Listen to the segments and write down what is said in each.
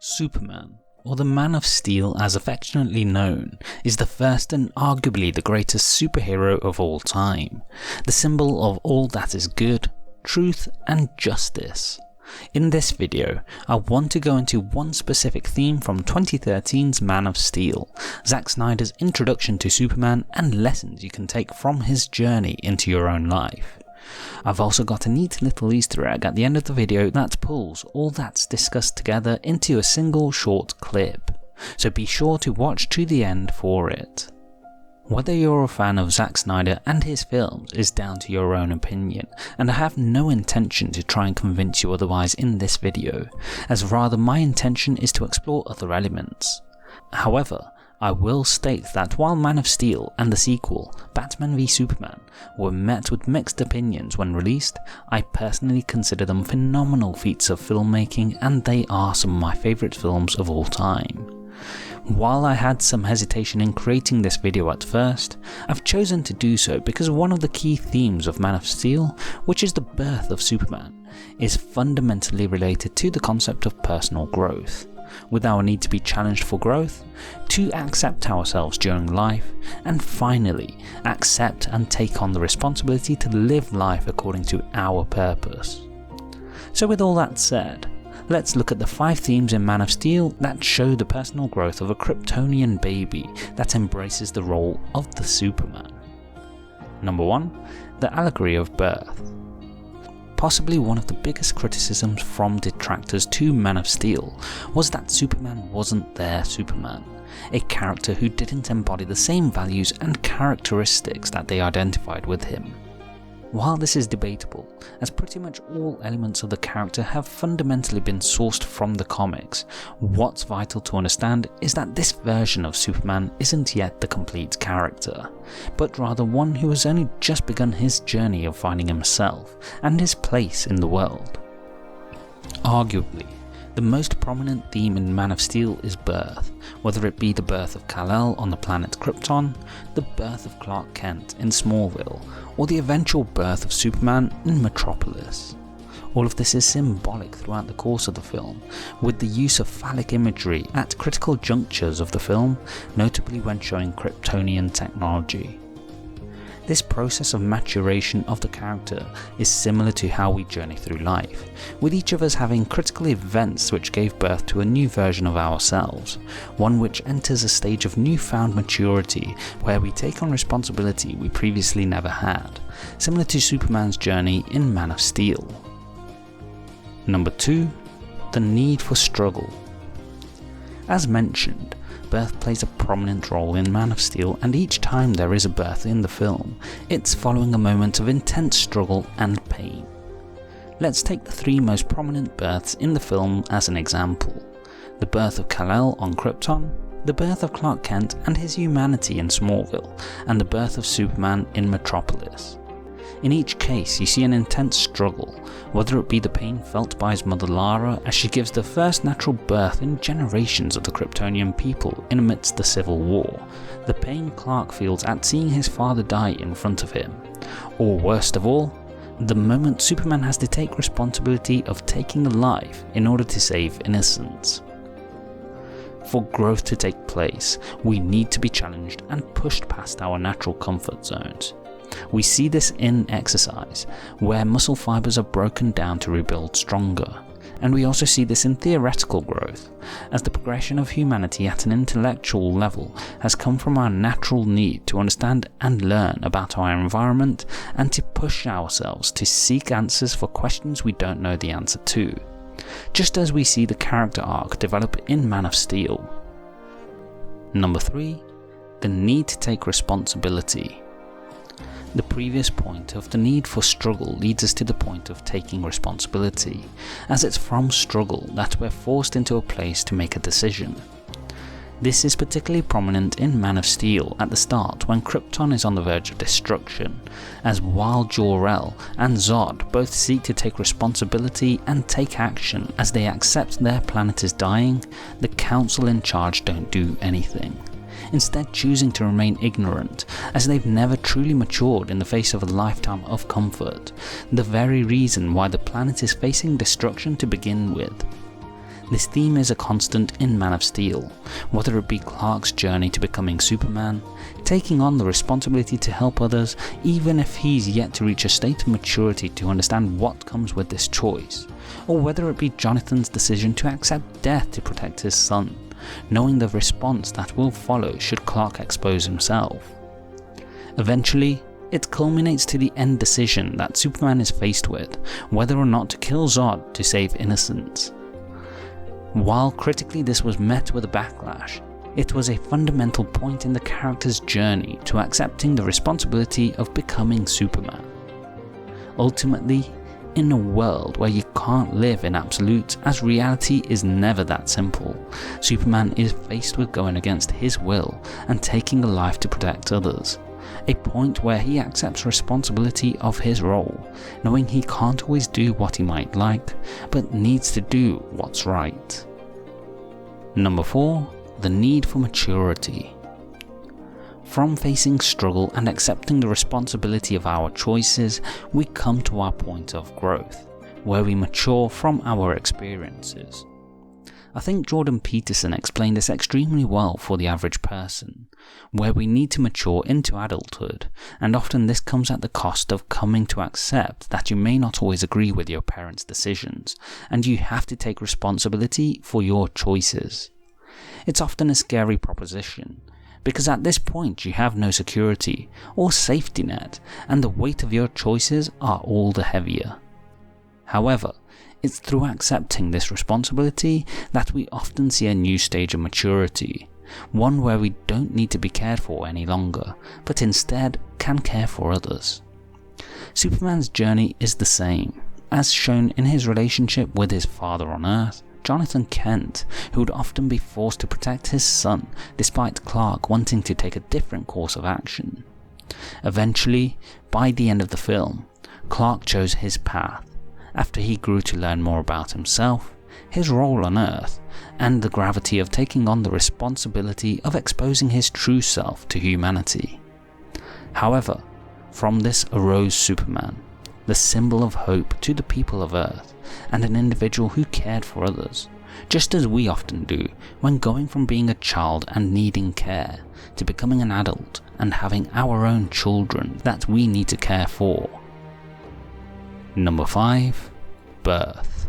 Superman, or the Man of Steel as affectionately known, is the first and arguably the greatest superhero of all time, the symbol of all that is good, truth and justice. In this video, I want to go into one specific theme from 2013's Man of Steel, Zack Snyder's introduction to Superman and lessons you can take from his journey into your own life. I've also got a neat little Easter egg at the end of the video that pulls all that's discussed together into a single short clip, so be sure to watch to the end for it. Whether you're a fan of Zack Snyder and his films is down to your own opinion, and I have no intention to try and convince you otherwise in this video, as rather my intention is to explore other elements. However, I will state that while Man of Steel and the sequel, Batman v Superman, were met with mixed opinions when released, I personally consider them phenomenal feats of filmmaking and they are some of my favourite films of all time. While I had some hesitation in creating this video at first, I've chosen to do so because one of the key themes of Man of Steel, which is the birth of Superman, is fundamentally related to the concept of personal growth, with our need to be challenged for growth, to accept ourselves during life, and finally accept and take on the responsibility to live life according to our purpose. So with all that said, let's look at the 5 themes in Man of Steel that show the personal growth of a Kryptonian baby that embraces the role of the Superman. Number 1. The allegory of birth. Possibly one of the biggest criticisms from detractors to Man of Steel was that Superman wasn't their Superman, a character who didn't embody the same values and characteristics that they identified with him. While this is debatable, as pretty much all elements of the character have fundamentally been sourced from the comics, what's vital to understand is that this version of Superman isn't yet the complete character, but rather one who has only just begun his journey of finding himself and his place in the world. Arguably, the most prominent theme in Man of Steel is birth, whether it be the birth of Kal-El on the planet Krypton, the birth of Clark Kent in Smallville, or the eventual birth of Superman in Metropolis. All of this is symbolic throughout the course of the film, with the use of phallic imagery at critical junctures of the film, notably when showing Kryptonian technology. This process of maturation of the character is similar to how we journey through life, with each of us having critical events which gave birth to a new version of ourselves, one which enters a stage of newfound maturity where we take on responsibility we previously never had, similar to Superman's journey in Man of Steel. Number 2. The need for struggle. As mentioned, birth plays a prominent role in Man of Steel, and each time there is a birth in the film, it's following a moment of intense struggle and pain. Let's take the 3 most prominent births in the film as an example: the birth of Kal-El on Krypton, the birth of Clark Kent and his humanity in Smallville, and the birth of Superman in Metropolis. In each case, you see an intense struggle, whether it be the pain felt by his mother Lara as she gives the first natural birth in generations of the Kryptonian people in amidst the Civil War, the pain Clark feels at seeing his father die in front of him, or worst of all, the moment Superman has to take responsibility of taking a life in order to save innocence. For growth to take place, we need to be challenged and pushed past our natural comfort zones. We see this in exercise, where muscle fibers are broken down to rebuild stronger, and we also see this in theoretical growth, as the progression of humanity at an intellectual level has come from our natural need to understand and learn about our environment and to push ourselves to seek answers for questions we don't know the answer to, just as we see the character arc develop in Man of Steel. Number 3. The need to take responsibility. The previous point of the need for struggle leads us to the point of taking responsibility, as it's from struggle that we're forced into a place to make a decision. This is particularly prominent in Man of Steel at the start when Krypton is on the verge of destruction, as while Jor-El and Zod both seek to take responsibility and take action as they accept their planet is dying, the council in charge don't do anything, instead choosing to remain ignorant as they've never truly matured in the face of a lifetime of comfort, the very reason why the planet is facing destruction to begin with. This theme is a constant in Man of Steel, whether it be Clark's journey to becoming Superman, taking on the responsibility to help others even if he's yet to reach a state of maturity to understand what comes with this choice, or whether it be Jonathan's decision to accept death to protect his son, knowing the response that will follow should Clark expose himself. Eventually, it culminates to the end decision that Superman is faced with, whether or not to kill Zod to save innocence. While critically this was met with a backlash, it was a fundamental point in the character's journey to accepting the responsibility of becoming Superman. Ultimately, in a world where you can't live in absolutes, as reality is never that simple, Superman is faced with going against his will and taking a life to protect others. A point where he accepts responsibility of his role, knowing he can't always do what he might like, but needs to do what's right. Number 4. The need for maturity. From facing struggle and accepting the responsibility of our choices, we come to our point of growth, where we mature from our experiences. I think Jordan Peterson explained this extremely well for the average person, where we need to mature into adulthood, and often this comes at the cost of coming to accept that you may not always agree with your parents' decisions, and you have to take responsibility for your choices. It's often a scary proposition, because at this point you have no security or safety net, and the weight of your choices are all the heavier. However, it's through accepting this responsibility that we often see a new stage of maturity, one where we don't need to be cared for any longer, but instead can care for others. Superman's journey is the same, as shown in his relationship with his father on Earth, Jonathan Kent, who would often be forced to protect his son despite Clark wanting to take a different course of action. Eventually, by the end of the film, Clark chose his path, after he grew to learn more about himself, his role on Earth, and the gravity of taking on the responsibility of exposing his true self to humanity. However, from this arose Superman, the symbol of hope to the people of Earth, and an individual who cared for others, just as we often do when going from being a child and needing care, to becoming an adult and having our own children that we need to care for. Number 5. Birth.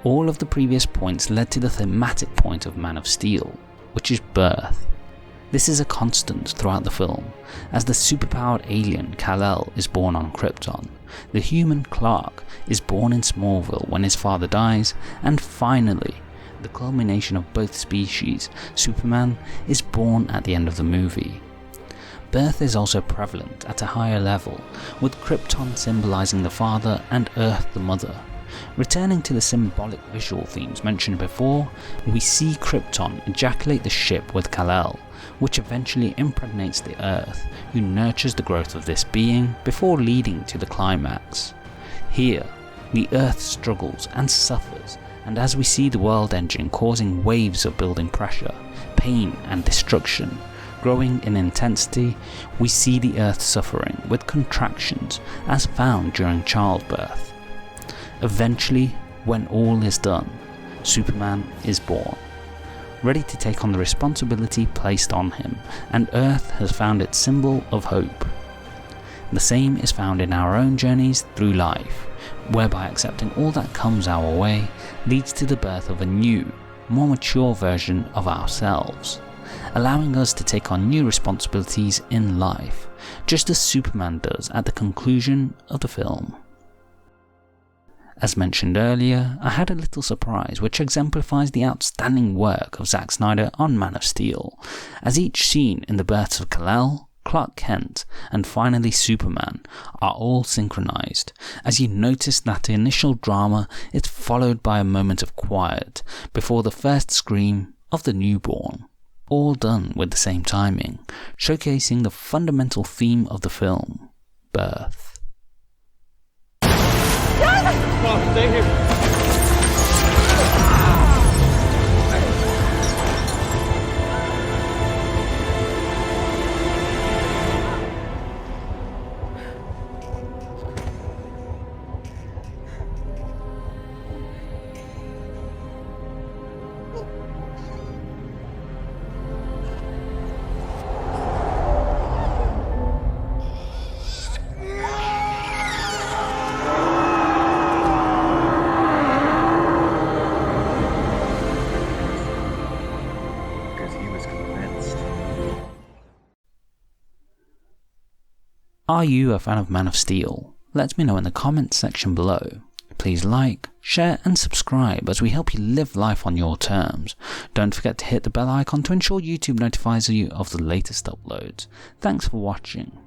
All of the previous points led to the thematic point of Man of Steel, which is birth. This is a constant throughout the film, as the superpowered alien Kal-El is born on Krypton, the human Clark is born in Smallville when his father dies, and finally, the culmination of both species, Superman, is born at the end of the movie. Birth is also prevalent at a higher level, with Krypton symbolizing the father and Earth the mother. Returning to the symbolic visual themes mentioned before, we see Krypton ejaculate the ship with Kal-El, which eventually impregnates the Earth, who nurtures the growth of this being before leading to the climax. Here, the Earth struggles and suffers, and as we see the world engine causing waves of building pressure, pain and destruction, growing in intensity, we see the Earth suffering with contractions as found during childbirth. Eventually, when all is done, Superman is born, ready to take on the responsibility placed on him, and Earth has found its symbol of hope. The same is found in our own journeys through life, whereby accepting all that comes our way leads to the birth of a new, more mature version of ourselves, allowing us to take on new responsibilities in life, just as Superman does at the conclusion of the film. As mentioned earlier, I had a little surprise which exemplifies the outstanding work of Zack Snyder on Man of Steel, as each scene in the births of Kal-El, Clark Kent, and finally Superman are all synchronized, as you notice that the initial drama is followed by a moment of quiet before the first scream of the newborn, all done with the same timing, showcasing the fundamental theme of the film, birth. Oh, stay here. Are you a fan of Man of Steel? Let me know in the comments section below. Please like, share and subscribe as we help you live life on your terms. Don't forget to hit the bell icon to ensure YouTube notifies you of the latest uploads. Thanks for watching.